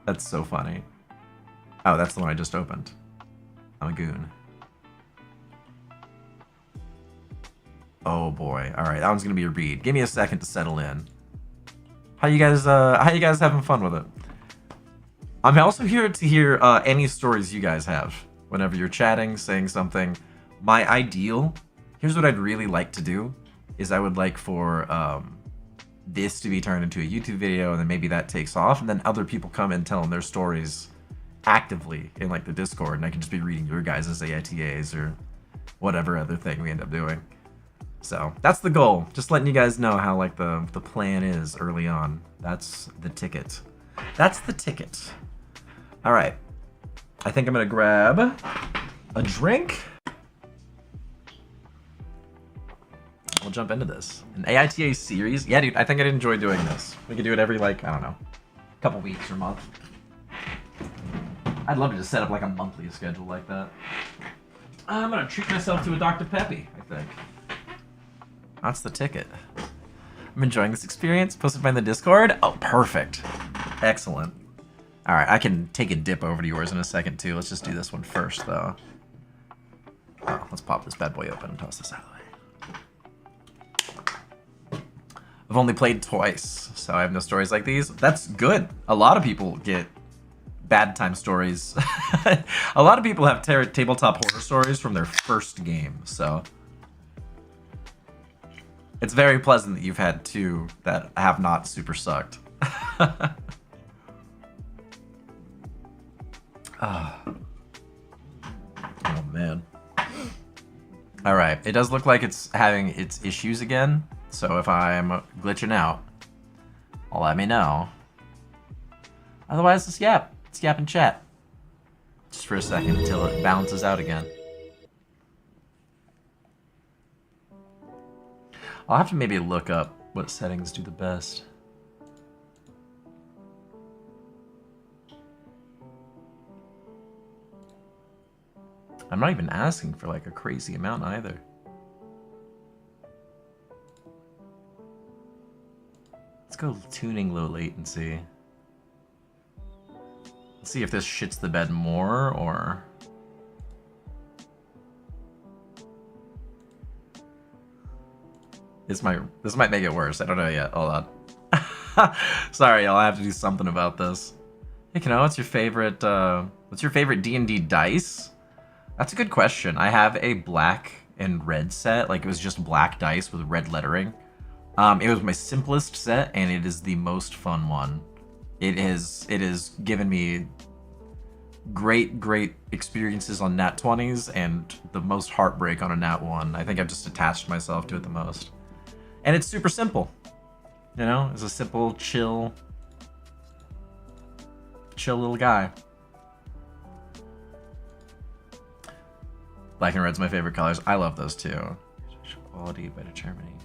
S1: That's so funny. Oh, that's the one I just opened. I'm a goon. Oh boy. Alright, that one's gonna be a read. Give me a second to settle in. How you guys having fun with it? I'm also here to hear any stories you guys have. Whenever you're chatting, saying something. My ideal, here's what I'd really like to do, is I would like for this to be turned into a YouTube video, and then maybe that takes off, and then other people come and tell them their stories actively in like the Discord, and I can just be reading your guys' AITAs or whatever other thing we end up doing. So that's the goal. Just letting you guys know how like the plan is early on. That's the ticket. That's the ticket. All right. I think I'm gonna grab a drink. We'll jump into this. An AITA series? Yeah, dude, I think I'd enjoy doing this. We could do it every, like, I don't know, couple weeks or month. I'd love to just set up, like, a monthly schedule like that. I'm gonna treat myself to a Dr. Peppy, I think. That's the ticket. I'm enjoying this experience. Posted by in the Discord? Oh, perfect. Excellent. Alright, I can take a dip over to yours in a second, too. Let's just do this one first, though. Oh, let's pop this bad boy open and toss this out of the way. I've only played twice, so I have no stories like these. That's good. A lot of people get bad time stories. A lot of people have tabletop horror stories from their first game, so... It's very pleasant that you've had two that have not super sucked. Oh, man. Alright, it does look like it's having its issues again. So if I'm glitching out, let me know. Otherwise, let's yap. Let's yap and chat. Just for a second until it balances out again. I'll have to maybe look up what settings do the best. I'm not even asking for like a crazy amount either. Let's go tuning low latency. Let's see if this shits the bed more or... This might make it worse. I don't know yet. Hold on. Sorry, y'all. I have to do something about this. Hey, Kano, what's your favorite D&D dice? That's a good question. I have a black and red set. Like, it was just black dice with red lettering. It was my simplest set, and it is the most fun one. It has given me great experiences on nat 20s and the most heartbreak on a nat 1. I think I've just attached myself to it the most. And it's super simple. You know, it's a simple, chill little guy. Black and red's my favorite colors. I love those too. Quality by determining.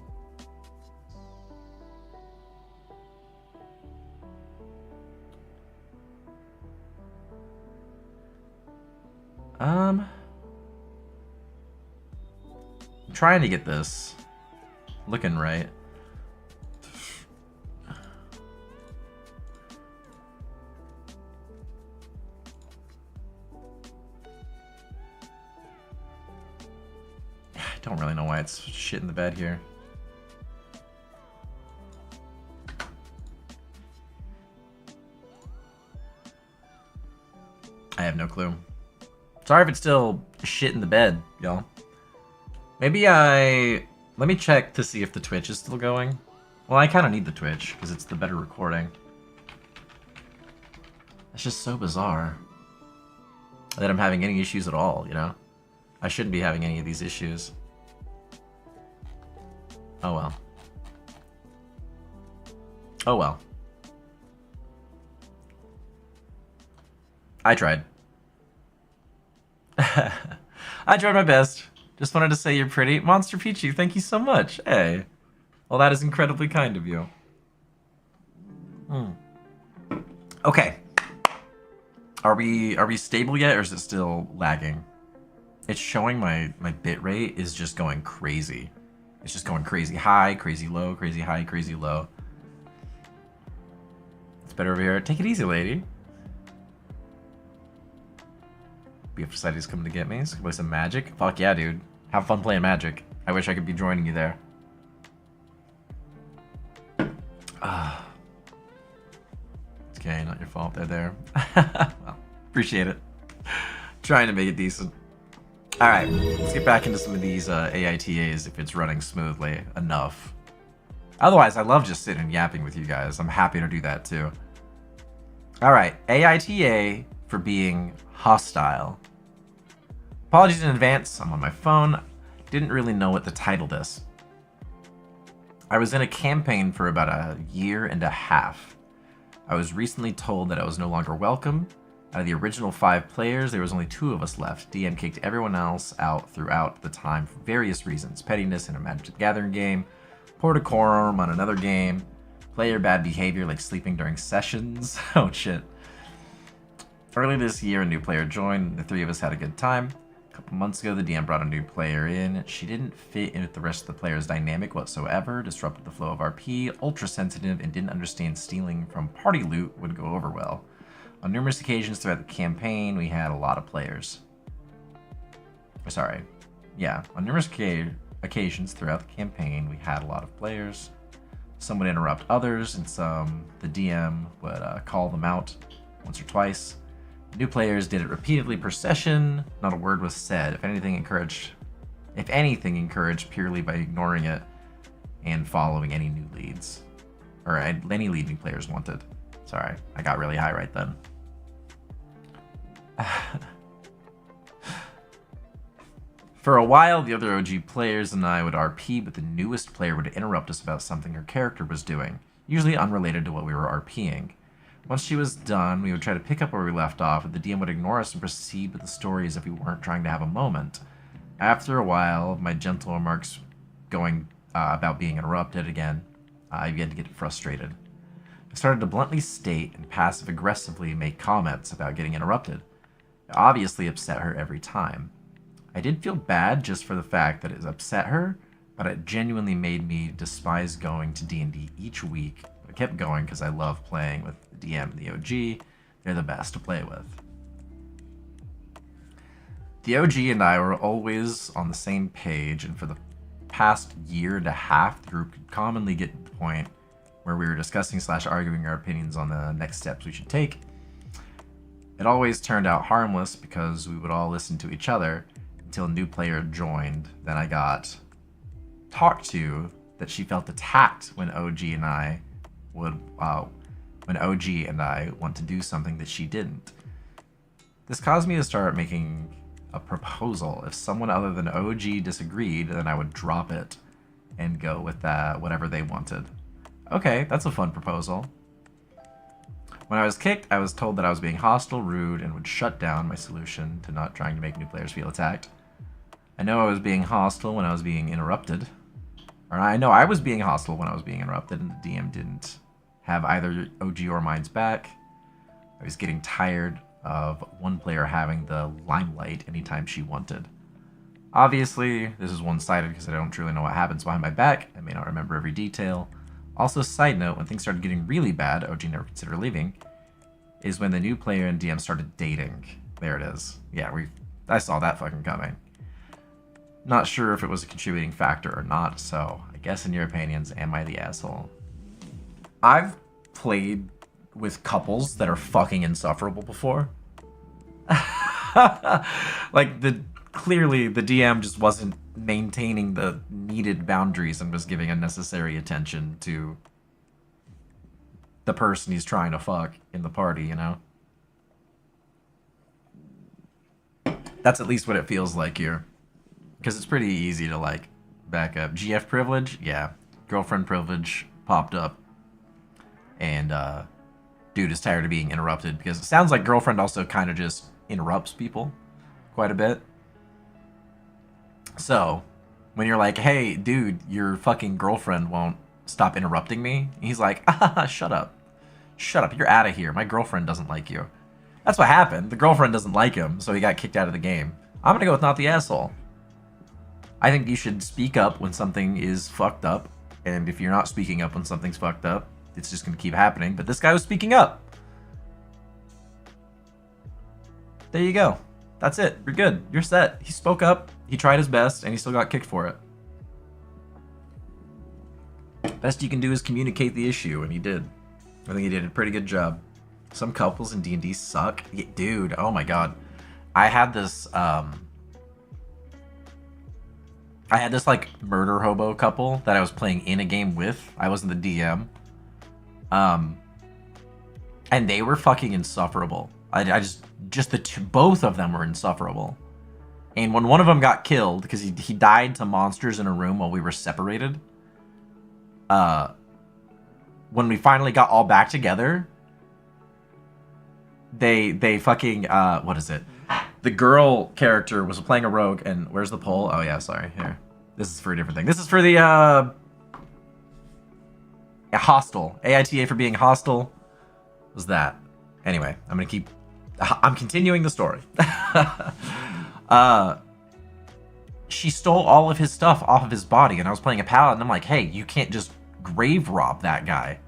S1: I'm trying to get this looking right. I don't really know why it's shit in the bed here. I have no clue. Sorry if it's still shit in the bed, y'all. Maybe let me check to see if the Twitch is still going. Well, I kind of need the Twitch, because it's the better recording. It's just so bizarre. that I'm having any issues at all, you know? I shouldn't be having any of these issues. Oh well. Oh well. I tried. I tried my best. Just wanted to say you're pretty. Monster Peachy, thank you so much. Hey. Well, that is incredibly kind of you. Okay. Are we stable yet, or is it still lagging? It's showing my bit rate is just going crazy. It's just going crazy high, crazy low, crazy high, crazy low. It's better over here. Take it easy, lady. BF Society's coming to get me. So play some Magic. Fuck yeah, dude. Have fun playing Magic. I wish I could be joining you there. It's okay, not your fault. They're there. Well, appreciate it. Trying to make it decent. Alright, let's get back into some of these AITAs if it's running smoothly enough. Otherwise, I love just sitting and yapping with you guys. I'm happy to do that too. Alright, AITA for being hostile. Apologies in advance, I'm on my phone. Didn't really know what to title this. I was in a campaign for about a year and a half. I was recently told that I was no longer welcome. Out of the original 5 players, there was only 2 of us left. DM kicked everyone else out throughout the time for various reasons. Pettiness in a Magic the Gathering game, poor decorum on another game, player bad behavior like sleeping during sessions. Oh shit. Early this year, a new player joined. The 3 of us had a good time. A couple months ago, the DM brought a new player in. She didn't fit in with the rest of the players' dynamic whatsoever, disrupted the flow of RP, ultra sensitive, and didn't understand stealing from party loot would go over well. On numerous occasions throughout the campaign, we had a lot of players. Sorry. Yeah, on numerous occasions throughout the campaign, we had a lot of players. Some would interrupt others, and the DM would call them out once or twice. New players did it repeatedly per session. Not a word was said. If anything, encouraged purely by ignoring it and following any new leads. Or any lead new players wanted. Sorry, I got really high right then. For a while, the other OG players and I would RP, but the newest player would interrupt us about something her character was doing, usually unrelated to what we were RPing. Once she was done, we would try to pick up where we left off, but the DM would ignore us and proceed with the story as if we weren't trying to have a moment. After a while, my gentle remarks going about being interrupted again, I began to get frustrated. I started to bluntly state and passive-aggressively make comments about getting interrupted. It obviously upset her every time. I did feel bad just for the fact that it upset her, but it genuinely made me despise going to D&D each week. I kept going because I love playing with the DM and the OG. They're the best to play with. The OG and I were always on the same page, and for the past year and a half, the group could commonly get to the point where we were discussing / arguing our opinions on the next steps we should take. It always turned out harmless because we would all listen to each other until a new player joined. Then I got talked to that she felt attacked when OG and I want to do something that she didn't. This caused me to start making a proposal. If someone other than OG disagreed, then I would drop it and go with whatever they wanted. Okay, that's a fun proposal. When I was kicked, I was told that I was being hostile, rude, and would shut down my solution to not trying to make new players feel attacked. I know I was being hostile when I was being interrupted. Or I know I was being hostile when I was being interrupted, and the DM didn't have either OG or mine's back. I was getting tired of one player having the limelight anytime she wanted. Obviously, this is one-sided because I don't truly know what happens behind my back. I may not remember every detail. Also, side note, when things started getting really bad, OG never considered leaving, is when the new player and DM started dating. There it is. Yeah, I saw that fucking coming. Not sure if it was a contributing factor or not, so I guess in your opinions, am I the asshole? I've played with couples that are fucking insufferable before. Like, clearly the DM just wasn't maintaining the needed boundaries and was giving unnecessary attention to the person he's trying to fuck in the party, you know? That's at least what it feels like here. Because it's pretty easy to, like, back up. GF privilege? Yeah. Girlfriend privilege popped up. And, dude is tired of being interrupted. Because it sounds like girlfriend also kind of just interrupts people quite a bit. So, when you're like, hey, dude, your fucking girlfriend won't stop interrupting me. He's like, shut up. Shut up. You're out of here. My girlfriend doesn't like you. That's what happened. The girlfriend doesn't like him, so he got kicked out of the game. I'm gonna go with not the asshole. I think you should speak up when something is fucked up. And if you're not speaking up when something's fucked up, it's just gonna keep happening. But this guy was speaking up. There you go. That's it. You're good. You're set. He spoke up. He tried his best, and he still got kicked for it. Best you can do is communicate the issue, and he did. I think he did a pretty good job. Some couples in D&D suck. Yeah, dude, oh my god. I had this, like, murder hobo couple that I was playing in a game with. I wasn't the DM. And they were fucking insufferable. Both of them were insufferable. And when one of them got killed, because he died to monsters in a room while we were separated, when we finally got all back together, they fucking, what is it? The girl character was playing a rogue, and where's the poll? Oh yeah, sorry, here. This is for a different thing. This is for the, hostile. AITA for being hostile. Was that? Anyway, I'm continuing the story. She stole all of his stuff off of his body, and I was playing a paladin, and I'm like, hey, you can't just grave rob that guy.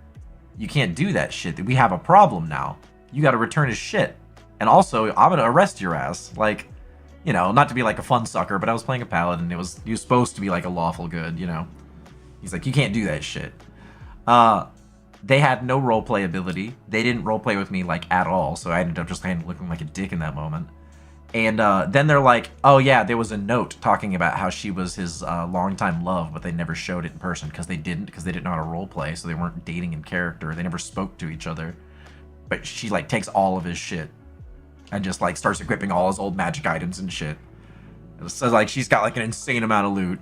S1: You can't do that shit. We have a problem now. You gotta return his shit. And also, I'm gonna arrest your ass. Like, you know, not to be like a fun sucker, but I was playing a paladin. He was supposed to be like a lawful good, you know. He's like, you can't do that shit. They had no roleplay ability. They didn't roleplay with me, like, at all. So I ended up just kind of looking like a dick in that moment. And then they're like, oh yeah, there was a note talking about how she was his longtime love, but they never showed it in person because they didn't know how to roleplay, so they weren't dating in character. They never spoke to each other. But she, like, takes all of his shit and just, like, starts equipping all his old magic items and shit. So, like, she's got, like, an insane amount of loot.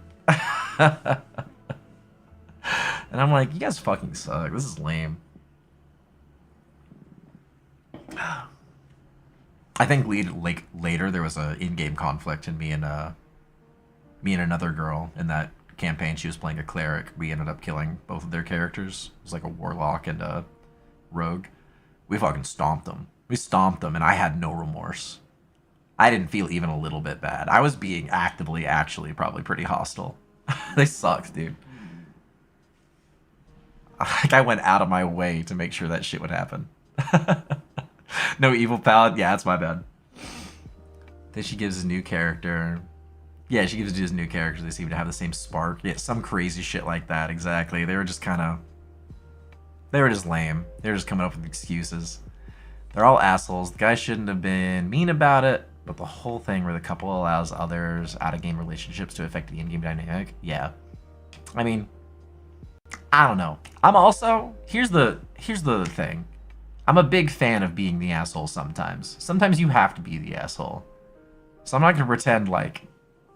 S1: And I'm like, you guys fucking suck. This is lame. I think later there was a in-game conflict in me and another girl in that campaign. She was playing a cleric. We ended up killing both of their characters. It was like a warlock and a rogue. We fucking stomped them. We stomped them, and I had no remorse. I didn't feel even a little bit bad. I was being actually probably pretty hostile. They sucked, dude. Like, I went out of my way to make sure that shit would happen. No evil palette? Yeah, that's my bad. Then she gives a new character. Yeah, she gives his new character. They seem to have the same spark. Yeah, some crazy shit like that, exactly. They were just kind of... They were just lame. They were just coming up with excuses. They're all assholes. The guy shouldn't have been mean about it, but the whole thing where the couple allows others out-of-game relationships to affect the in-game dynamic, yeah. I mean... I don't know. I'm also... Here's the thing. I'm a big fan of being the asshole sometimes. Sometimes you have to be the asshole. So I'm not going to pretend like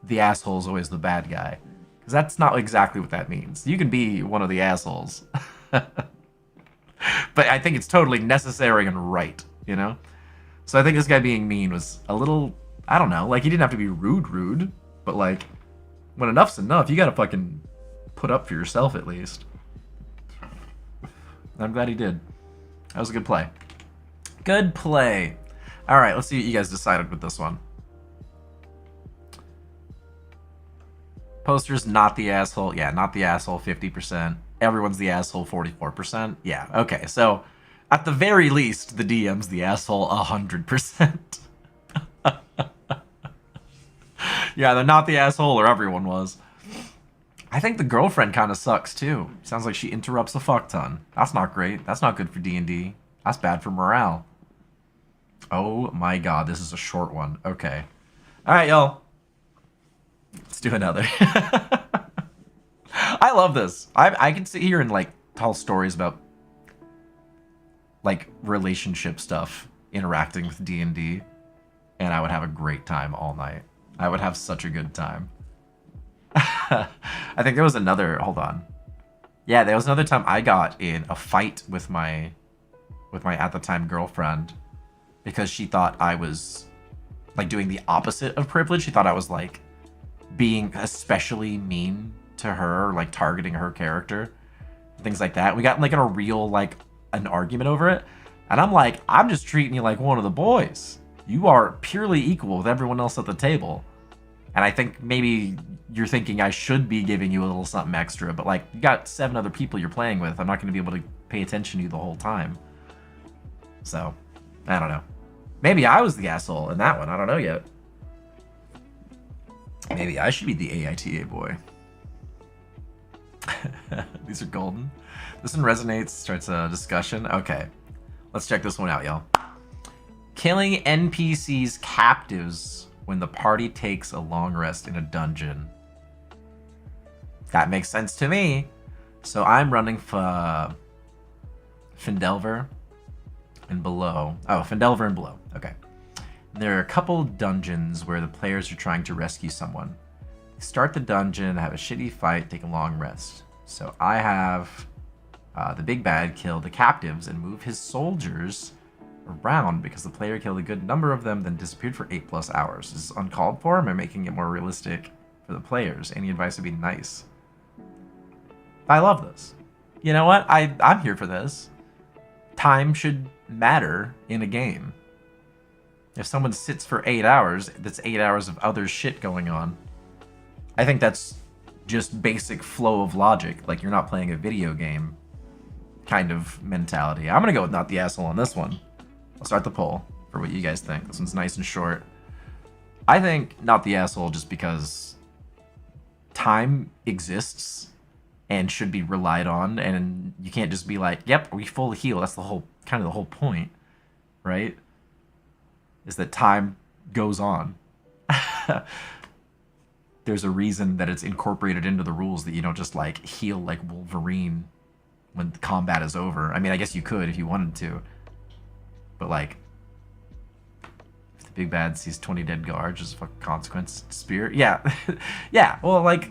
S1: the asshole is always the bad guy. Because that's not exactly what that means. You can be one of the assholes. But I think it's totally necessary and right, you know? So I think this guy being mean was a little... I don't know. Like, he didn't have to be rude. But, like, when enough's enough, you gotta fucking put up for yourself at least. I'm glad he did. That was a good play. Good play. All right, let's see what you guys decided with this one. Posters, not the asshole. Yeah, not the asshole, 50%. Everyone's the asshole, 44%. Yeah, okay. So, at the very least, the DM's the asshole, 100%. Yeah, they're not the asshole, or everyone was. I think the girlfriend kind of sucks, too. Sounds like she interrupts a fuck ton. That's not great. That's not good for D&D. That's bad for morale. Oh my god, this is a short one. Okay. Alright, y'all. Let's do another. I love this. I can sit here and, like, tell stories about, like, relationship stuff interacting with D&D. and I would have a great time all night. I would have such a good time. I think there was another, hold on. Yeah, there was another time I got in a fight with my at the time girlfriend because she thought I was like doing the opposite of privilege. She thought I was like being especially mean to her, like targeting her character, things like that. We got like in a real like an argument over it, and I'm like, I'm just treating you like one of the boys. You are purely equal with everyone else at the table. And I think maybe you're thinking I should be giving you a little something extra, but like you got 7 other people you're playing with. I'm not going to be able to pay attention to you the whole time. So, I don't know. Maybe I was the asshole in that one. I don't know yet. Maybe I should be the AITA boy. These are golden. This one resonates, starts a discussion. Okay, let's check this one out, y'all. Killing NPCs captives when the party takes a long rest in a dungeon. That makes sense to me. So I'm running for Findelver and below. Oh, Findelver and below. Okay. There are a couple dungeons where the players are trying to rescue someone. They start the dungeon, have a shitty fight, take a long rest. So I have the big bad kill the captives and move his soldiers around because the player killed a good number of them, then disappeared for 8+ hours. This is uncalled for. Am I making it more realistic for the players? Any advice would be nice. I love this. You know what? I'm here for this. Time should matter in a game. If someone sits for 8 hours, that's 8 hours of other shit going on. I think that's just basic flow of logic. Like, you're not playing a video game kind of mentality. I'm gonna go with not the asshole on this one. I'll start the poll for what you guys think. This one's nice and short. I think not the asshole just because time exists and should be relied on, and you can't just be like, yep, we full heal. That's the whole point, right? Is that time goes on. There's a reason that it's incorporated into the rules that you don't just like heal like Wolverine when the combat is over. I mean, I guess you could if you wanted to. But like, if the big bad sees 20 dead guards, just fucking consequence. Spirit? Yeah. Yeah, well, like,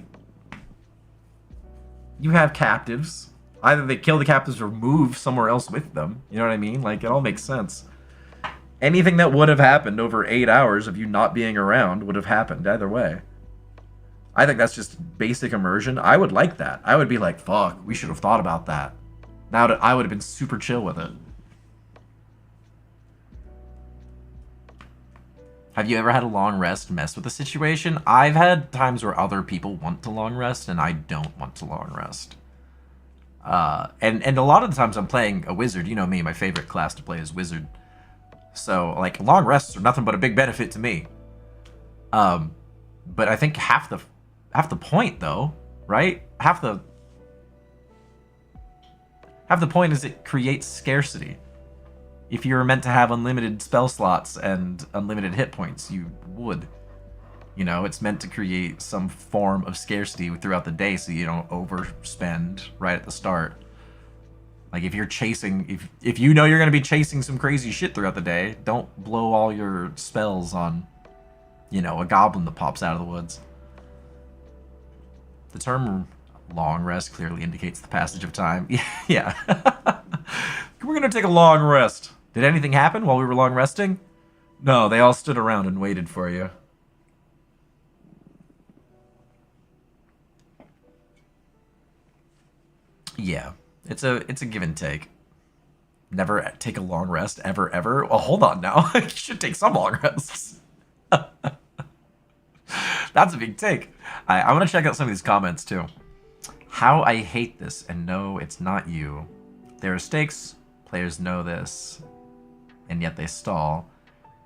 S1: you have captives. Either they kill the captives or move somewhere else with them. You know what I mean? Like, it all makes sense. Anything that would have happened over 8 hours of you not being around would have happened either way. I think that's just basic immersion. I would like that. I would be like, fuck, we should have thought about that. Now I would have been super chill with it. Have you ever had a long rest mess with a situation? I've had times where other people want to long rest and I don't want to long rest. And a lot of the times I'm playing a wizard. You know me, my favorite class to play is wizard. So, like, long rests are nothing but a big benefit to me. But I think half the point, though, right? Half the point is it creates scarcity. If you were meant to have unlimited spell slots and unlimited hit points, you would. You know, it's meant to create some form of scarcity throughout the day so you don't overspend right at the start. Like, if you're chasing, if you know you're going to be chasing some crazy shit throughout the day, don't blow all your spells on, you know, a goblin that pops out of the woods. The term long rest clearly indicates the passage of time. Yeah. We're going to take a long rest. Did anything happen while we were long resting? No, they all stood around and waited for you. Yeah. It's a give and take. Never take a long rest, ever. Well, hold on now. You should take some long rests. That's a big take. I want to check out some of these comments, too. How I hate this, and no, it's not you. There are stakes. Players know this, and yet they stall.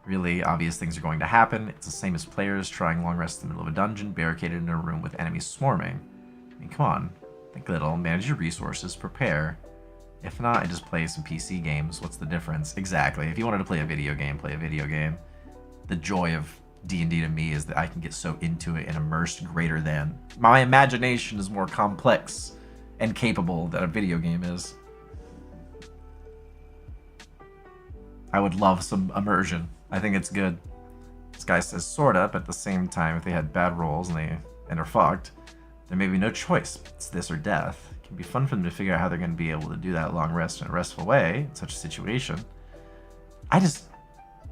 S1: Really obvious things are going to happen. It's the same as players trying long rests in the middle of a dungeon, barricaded in a room with enemies swarming. I mean, come on. Think little, manage your resources, prepare. If not, I just play some PC games. What's the difference? Exactly. If you wanted to play a video game, play a video game. The joy of D&D to me is that I can get so into it and immersed greater than. My imagination is more complex and capable than a video game is. I would love some immersion. I think it's good. guy says sorta, but at the same time, if they had bad rolls and are fucked, there may be no choice. It's this or death. It can be fun for them to figure out how they're going to be able to do that long rest in a restful way in such a situation. I just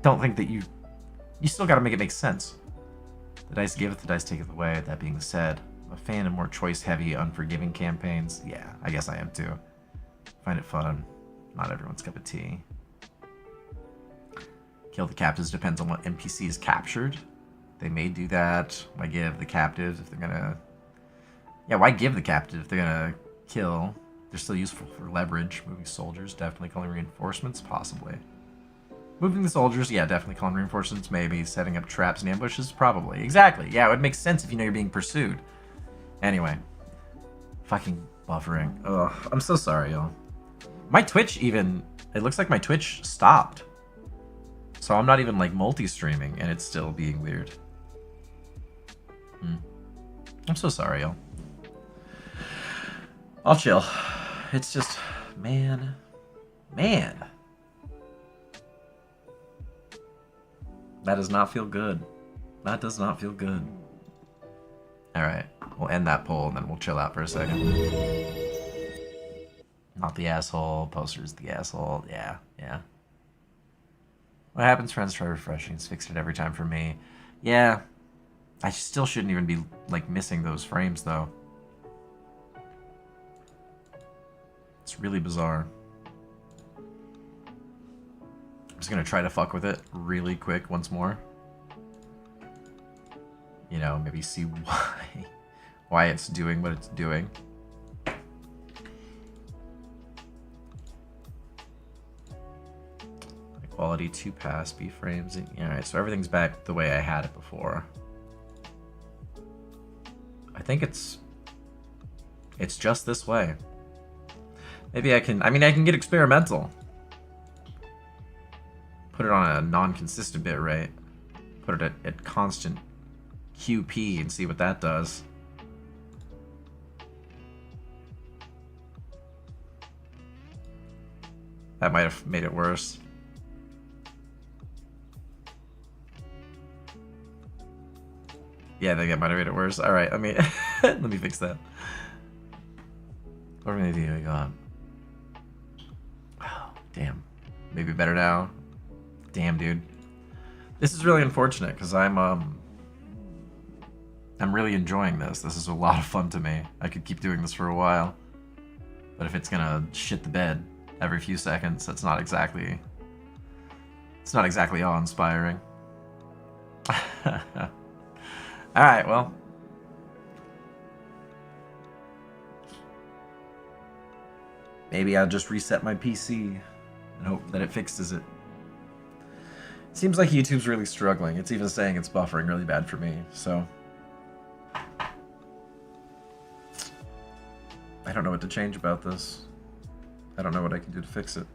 S1: don't think that you still got to make it make sense. The dice giveth, the dice taketh away. That being said, I'm a fan of more choice-heavy, unforgiving campaigns. Yeah, I guess I am too. Find it fun. Not everyone's cup of tea. Kill the captives depends on what NPC is captured. They may do that. Why give the captives if they're gonna... Yeah, why give the captive if they're gonna kill? They're still useful for leverage. Moving soldiers, definitely calling reinforcements, possibly. Moving the soldiers, yeah, definitely calling reinforcements, maybe. Setting up traps and ambushes, probably. Exactly, yeah, it would make sense if you know you're being pursued. Anyway. Fucking buffering. Ugh, I'm so sorry, y'all. My Twitch even... It looks like my Twitch stopped. So I'm not even, like, multi-streaming, and it's still being weird. I'm so sorry, y'all. I'll chill. It's just... Man. That does not feel good. That does not feel good. Alright, we'll end that poll and then we'll chill out for a second. Not the asshole. Poster's the asshole. Yeah. What happens, friends? Try refreshing. It's fixed it every time for me. Yeah. I still shouldn't even be, like, missing those frames, though. It's really bizarre. I'm just gonna try to fuck with it really quick once more. You know, maybe see why it's doing what it's doing. Quality 2 pass, B frames. Alright, so everything's back the way I had it before. I think it's just this way. Maybe I can get experimental. Put it on a non-consistent bit rate. Put it at constant QP and see what that does. That might have made it worse. Yeah, I think that might have made it worse. Alright, let me fix that. What are we gonna do? Oh, damn. Maybe better now. Damn, dude. This is really unfortunate because I'm really enjoying this. This is a lot of fun to me. I could keep doing this for a while. But if it's gonna shit the bed every few seconds, it's not exactly awe-inspiring. Alright, well. Maybe I'll just reset my PC and hope that it fixes it. Seems like YouTube's really struggling. It's even saying it's buffering really bad for me, so... I don't know what to change about this. I don't know what I can do to fix it.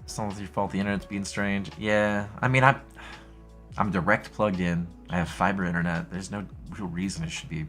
S1: It's not your fault the internet's being strange. Yeah, I mean, I'm direct plugged in. I have fiber internet. There's no real reason it should be